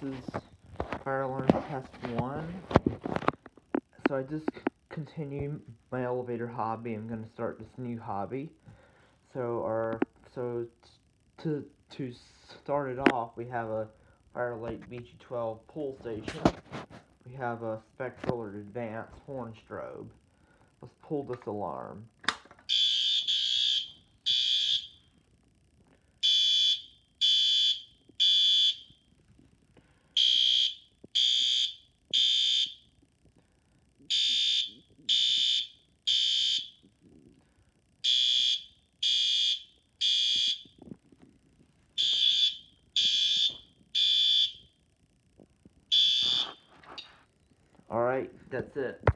is fire alarm test 1. So I just continue my elevator hobby. I'm gonna start this new hobby. To start it off, we have a Firelight VG12 pull station. We have a Spectral or Advanced horn strobe. Let's pull this alarm. Alright, that's it.